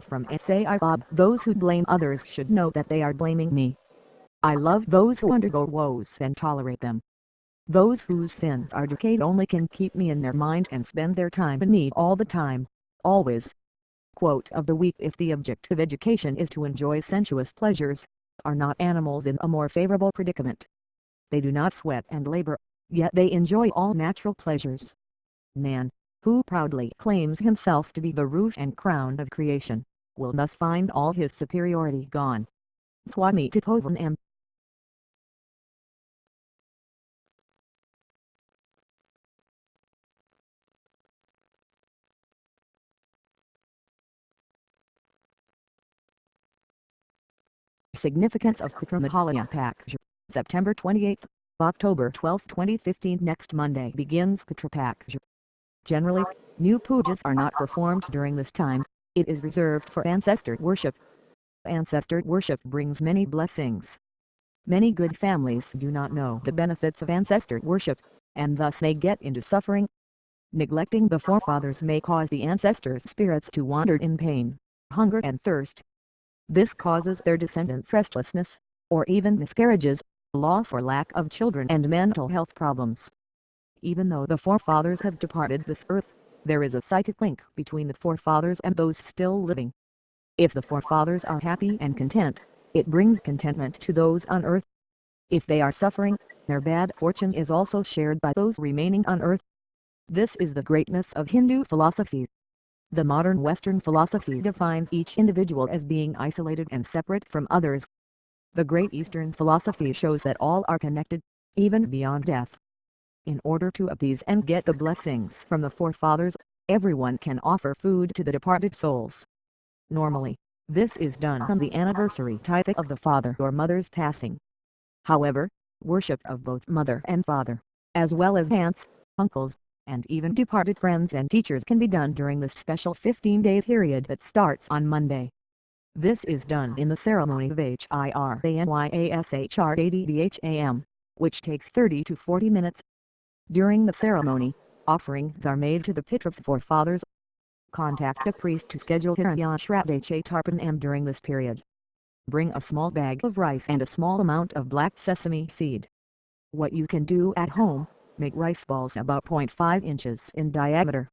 from S.A.I. Bob. Those who blame others should know that they are blaming me. I love those who undergo woes and tolerate them. Those whose sins are decayed only can keep me in their mind and spend their time in need all the time, always. Quote of the week: if the object of education is to enjoy sensuous pleasures, are not animals in a more favorable predicament? They do not sweat and labor, yet they enjoy all natural pleasures. Man, who proudly claims himself to be the root and crown of creation, will thus find all his superiority gone. Swami Tapovan M. Significance of Kutramahalaya Pakj. September 28, October 12, 2015. Next Monday begins Kutra Pakj. Generally, new pujas are not performed during this time. It is reserved for ancestor worship. Ancestor worship brings many blessings. Many good families do not know the benefits of ancestor worship, and thus they get into suffering. Neglecting the forefathers may cause the ancestors' spirits to wander in pain, hunger and thirst. This causes their descendants restlessness, or even miscarriages, loss or lack of children and mental health problems. Even though the forefathers have departed this earth, there is a psychic link between the forefathers and those still living. If the forefathers are happy and content, it brings contentment to those on earth. If they are suffering, their bad fortune is also shared by those remaining on earth. This is the greatness of Hindu philosophy. The modern Western philosophy defines each individual as being isolated and separate from others. The great Eastern philosophy shows that all are connected, even beyond death. In order to appease and get the blessings from the forefathers, everyone can offer food to the departed souls. Normally, this is done on the anniversary Tithi of the father or mother's passing. However, worship of both mother and father, as well as aunts, uncles, and even departed friends and teachers can be done during this special 15-day period that starts on Monday. This is done in the ceremony of HIRANYASHRADBHAM, which takes 30 to 40 minutes. During the ceremony, offerings are made to the Pitras forefathers. Contact a priest to schedule Hiranyan Shraddha Tarpanam during this period. Bring a small bag of rice and a small amount of black sesame seed. What you can do at home: make rice balls about 0.5 inches in diameter.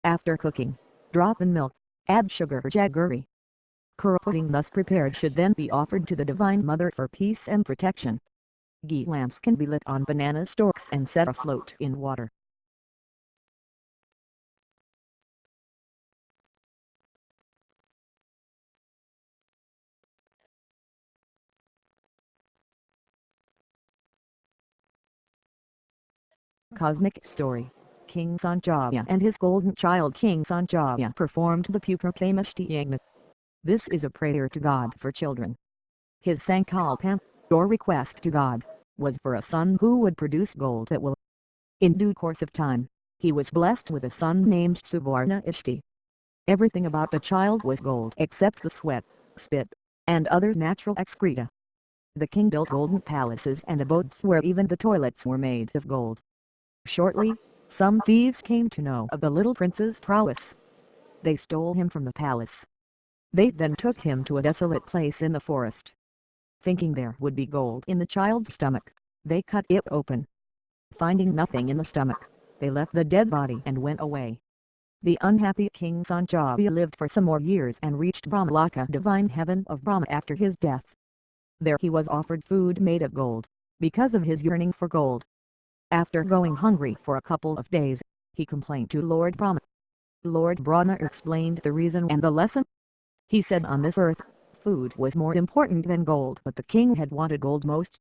After cooking, drop in milk, add sugar or jaggery. Kura pudding thus prepared should then be offered to the Divine Mother for peace and protection. Ghee lamps can be lit on banana stalks and set afloat in water. Cosmic story: King Sanjaya and his golden child King Sanjaya performed the Putrakramashti Yagna. This is a prayer to God for children. His Sankalpam, or request to God, was for a son who would produce gold that will. In due course of time, he was blessed with a son named Suvarna Ishti. Everything about the child was gold except the sweat, spit, and other natural excreta. The king built golden palaces and abodes where even the toilets were made of gold. Shortly, some thieves came to know of the little prince's prowess. They stole him from the palace. They then took him to a desolate place in the forest. Thinking there would be gold in the child's stomach, they cut it open. Finding nothing in the stomach, they left the dead body and went away. The unhappy King Sanjaya lived for some more years and reached Brahmaloka, divine heaven of Brahma, after his death. There he was offered food made of gold, because of his yearning for gold. After going hungry for a couple of days, he complained to Lord Brahma. Lord Brahma explained the reason and the lesson. He said on this earth, food was more important than gold, but the king had wanted gold most.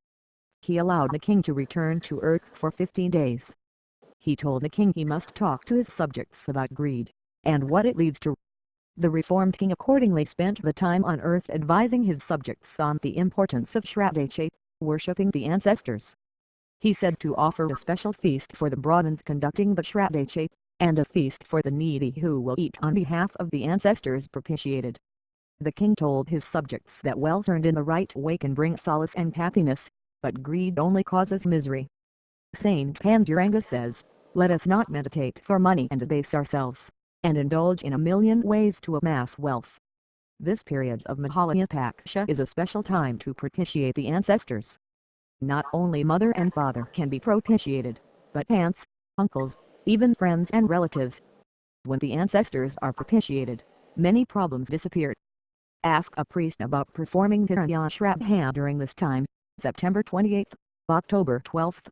He allowed the king to return to earth for 15 days. He told the king he must talk to his subjects about greed, and what it leads to. The reformed king accordingly spent the time on earth advising his subjects on the importance of Shraddha, worshipping the ancestors. He said to offer a special feast for the Brahmins conducting the Shraddha, and a feast for the needy who will eat on behalf of the ancestors propitiated. The king told his subjects that wealth earned in the right way can bring solace and happiness, but greed only causes misery. Saint Panduranga says, "Let us not meditate for money and abase ourselves, and indulge in a million ways to amass wealth. This period of Mahalyapaksha is a special time to propitiate the ancestors. Not only mother and father can be propitiated, but aunts, uncles, even friends and relatives. When the ancestors are propitiated, many problems disappear. Ask a priest about performing Virya Shraddha during this time, September 28th, October 12th,